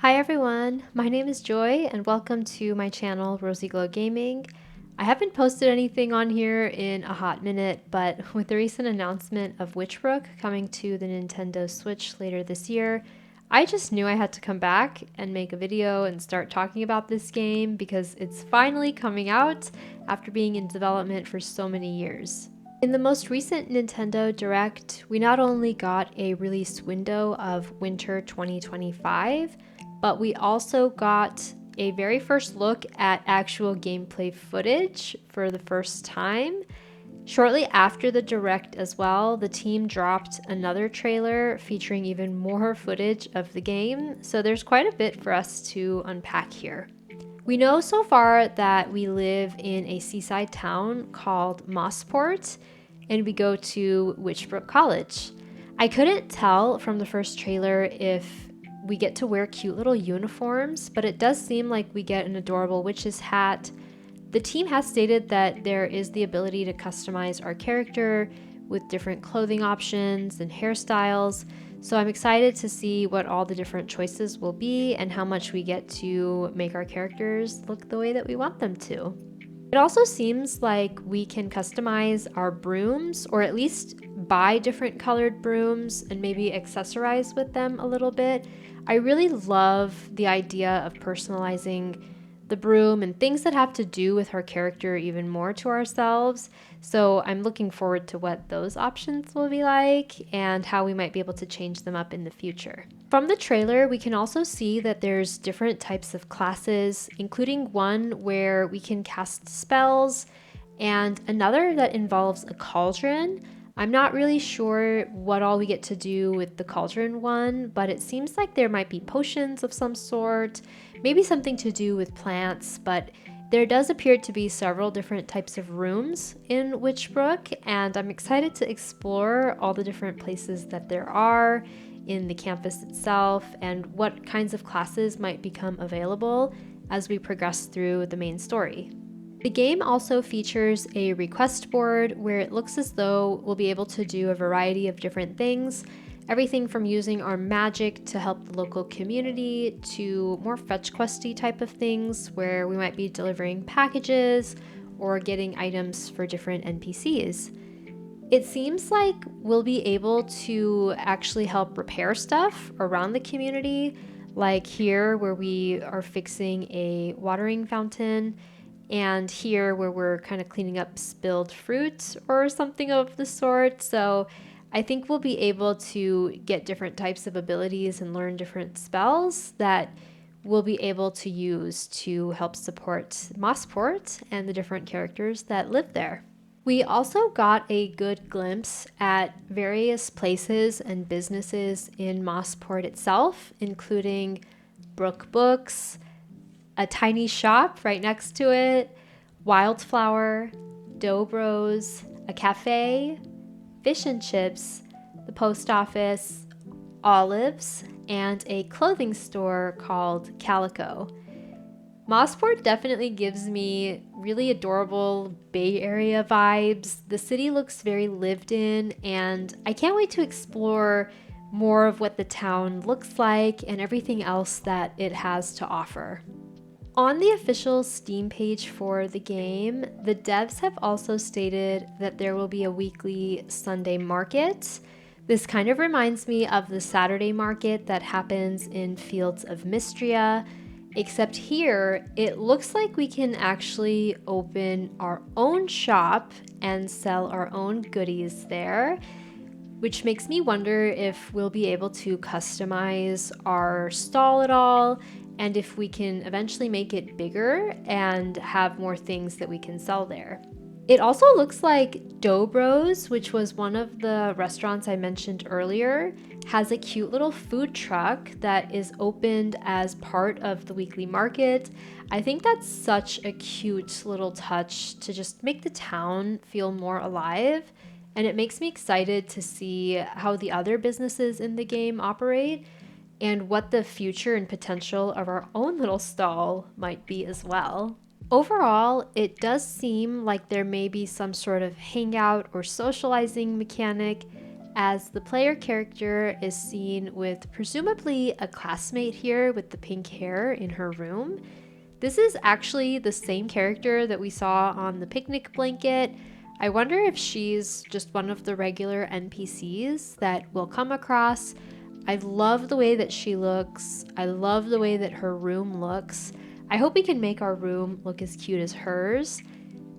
Hi everyone, my name is Joy and welcome to my channel Rosy Glow Gaming. I haven't posted anything on here in a hot minute, but with the recent announcement of Witchbrook coming to the Nintendo Switch later this year, I just knew I had to come back and make a video and start talking about this game because it's finally coming out after being in development for so many years. In the most recent Nintendo Direct, we not only got a release window of winter 2025, but we also got a very first look at actual gameplay footage for the first time. Shortly after the Direct as well, the team dropped another trailer featuring even more footage of the game, so there's quite a bit for us to unpack here. We know so far that we live in a seaside town called Mossport, and we go to Witchbrook College. I couldn't tell from the first trailer if we get to wear cute little uniforms, but it does seem like we get an adorable witch's hat. The team has stated that there is the ability to customize our character with different clothing options and hairstyles, so I'm excited to see what all the different choices will be and how much we get to make our characters look the way that we want them to. It also seems like we can customize our brooms, or at least buy different colored brooms and maybe accessorize with them a little bit. I really love the idea of personalizing the broom and things that have to do with our character even more to ourselves. So I'm looking forward to what those options will be like and how we might be able to change them up in the future. From the trailer, we can also see that there's different types of classes, including one where we can cast spells and another that involves a cauldron. I'm not really sure what all we get to do with the cauldron one, but it seems like there might be potions of some sort, maybe something to do with plants, but there does appear to be several different types of rooms in Witchbrook, and I'm excited to explore all the different places that there are in the campus itself and what kinds of classes might become available as we progress through the main story. The game also features a request board where it looks as though we'll be able to do a variety of different things, everything from using our magic to help the local community to more fetch questy type of things where we might be delivering packages or getting items for different NPCs. It seems like we'll be able to actually help repair stuff around the community, like here where we are fixing a watering fountain, and here where we're kind of cleaning up spilled fruit or something of the sort. So I think we'll be able to get different types of abilities and learn different spells that we'll be able to use to help support Mossport and the different characters that live there. We also got a good glimpse at various places and businesses in Mossport itself, including Brook Books, a tiny shop right next to it, Wildflower, Dobros, a cafe, fish and chips, the post office, olives, and a clothing store called Calico. Mossport definitely gives me really adorable Bay Area vibes. The city looks very lived in, and I can't wait to explore more of what the town looks like and everything else that it has to offer. On the official Steam page for the game, the devs have also stated that there will be a weekly Sunday market. This kind of reminds me of the Saturday market that happens in Fields of Mystria, except here it looks like we can actually open our own shop and sell our own goodies there, which makes me wonder if we'll be able to customize our stall at all, and if we can eventually make it bigger and have more things that we can sell there. It also looks like Dobros, which was one of the restaurants I mentioned earlier, has a cute little food truck that is opened as part of the weekly market. I think that's such a cute little touch to just make the town feel more alive, and it makes me excited to see how the other businesses in the game operate and what the future and potential of our own little stall might be as well. Overall, it does seem like there may be some sort of hangout or socializing mechanic, as the player character is seen with presumably a classmate here with the pink hair in her room. This is actually the same character that we saw on the picnic blanket. I wonder if she's just one of the regular NPCs that we'll come across. I love the way that she looks. I love the way that her room looks. I hope we can make our room look as cute as hers.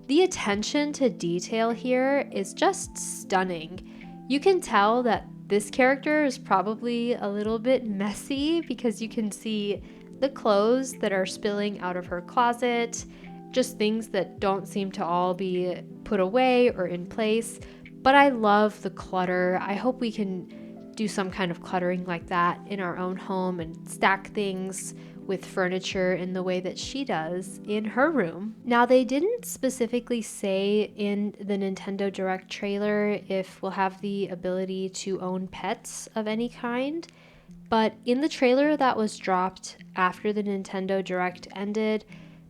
The attention to detail here is just stunning. You can tell that this character is probably a little bit messy because you can see the clothes that are spilling out of her closet, just things that don't seem to all be put away or in place. But I love the clutter. I hope we can do some kind of cluttering like that in our own home and stack things with furniture in the way that she does in her room. Now, they didn't specifically say in the Nintendo Direct trailer if we'll have the ability to own pets of any kind, but in the trailer that was dropped after the Nintendo Direct ended,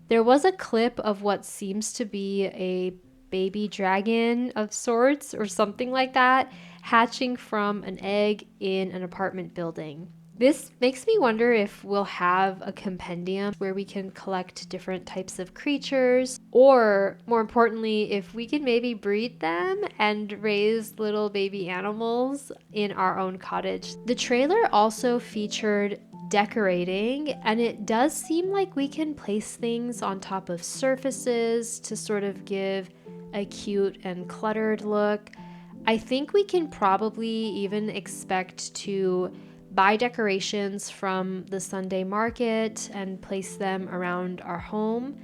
there was a clip of what seems to be a baby dragon of sorts or something like that hatching from an egg in an apartment building. This makes me wonder if we'll have a compendium where we can collect different types of creatures, or more importantly, if we can maybe breed them and raise little baby animals in our own cottage. The trailer also featured decorating, and it does seem like we can place things on top of surfaces to sort of give a cute and cluttered look. I think we can probably even expect to buy decorations from the Sunday market and place them around our home.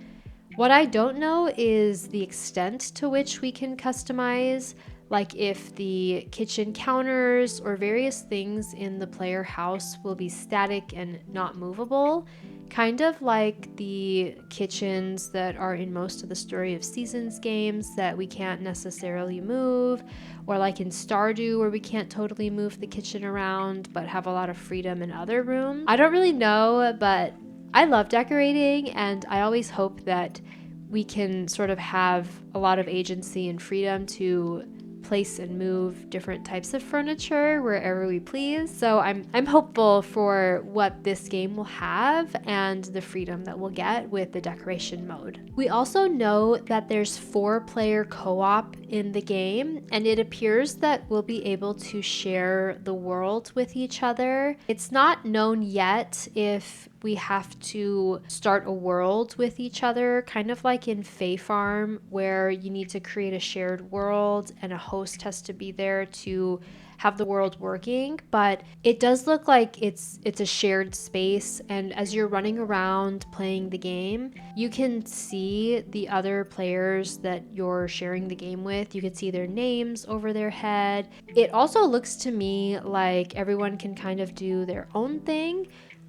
What I don't know is the extent to which we can customize, like if the kitchen counters or various things in the player house will be static and not movable, kind of like the kitchens that are in most of the Story of Seasons games that we can't necessarily move, or like in Stardew where we can't totally move the kitchen around but have a lot of freedom in other rooms. I don't really know, but I love decorating, and I always hope that we can sort of have a lot of agency and freedom to place and move different types of furniture wherever we please. So I'm hopeful for what this game will have and the freedom that we'll get with the decoration mode. We also know that there's 4-player co-op in the game, and it appears that we'll be able to share the world with each other. It's not known yet if we have to start a world with each other, kind of like in Fae Farm, where you need to create a shared world and a host has to be there to have the world working. But it does look like it's a shared space, and as you're running around playing the game, you can see the other players that you're sharing the game with. You can see their names over their head. It also looks to me like everyone can kind of do their own thing,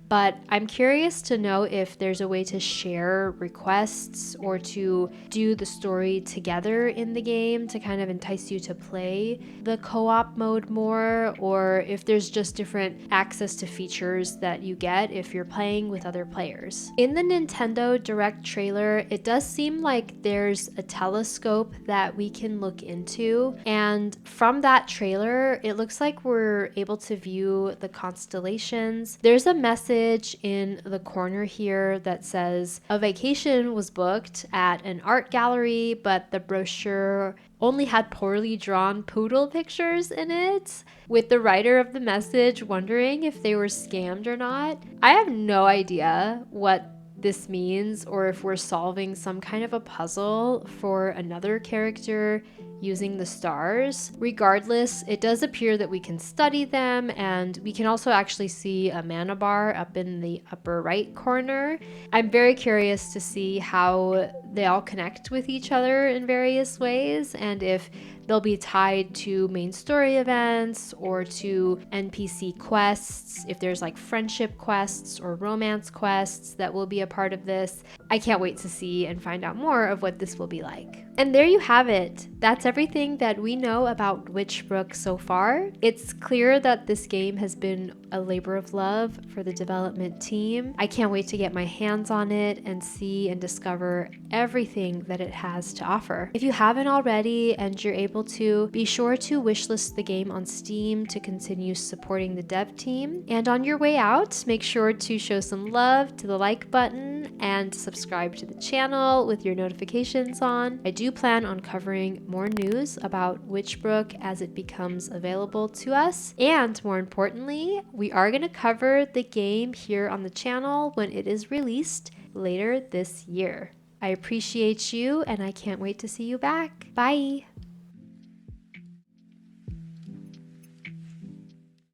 but I'm curious to know if there's a way to share requests or to do the story together in the game to kind of entice you to play the co-op mode more, or if there's just different access to features that you get if you're playing with other players. In the Nintendo Direct trailer, it does seem like there's a telescope that we can look into, and from that trailer, it looks like we're able to view the constellations. There's a message in the corner here that says a vacation was booked at an art gallery, but the brochure only had poorly drawn poodle pictures in it, with the writer of the message wondering if they were scammed or not. I have no idea what this means, or if we're solving some kind of a puzzle for another character using the stars. Regardless, it does appear that we can study them, and we can also actually see a mana bar up in the upper right corner. I'm very curious to see how they all connect with each other in various ways, and if they'll be tied to main story events or to NPC quests, if there's like friendship quests or romance quests that will be a part of this. I can't wait to see and find out more of what this will be like. And there you have it. That's everything that we know about Witchbrook so far. It's clear that this game has been a labor of love for the development team. I can't wait to get my hands on it and see and discover everything that it has to offer. If you haven't already and you're able to, be sure to wishlist the game on Steam to continue supporting the dev team. And on your way out, make sure to show some love to the like button and subscribe to the channel with your notifications on. I do plan on covering more news about Witchbrook as it becomes available to us. And more importantly, we are going to cover the game here on the channel when it is released later this year. I appreciate you and I can't wait to see you back. Bye!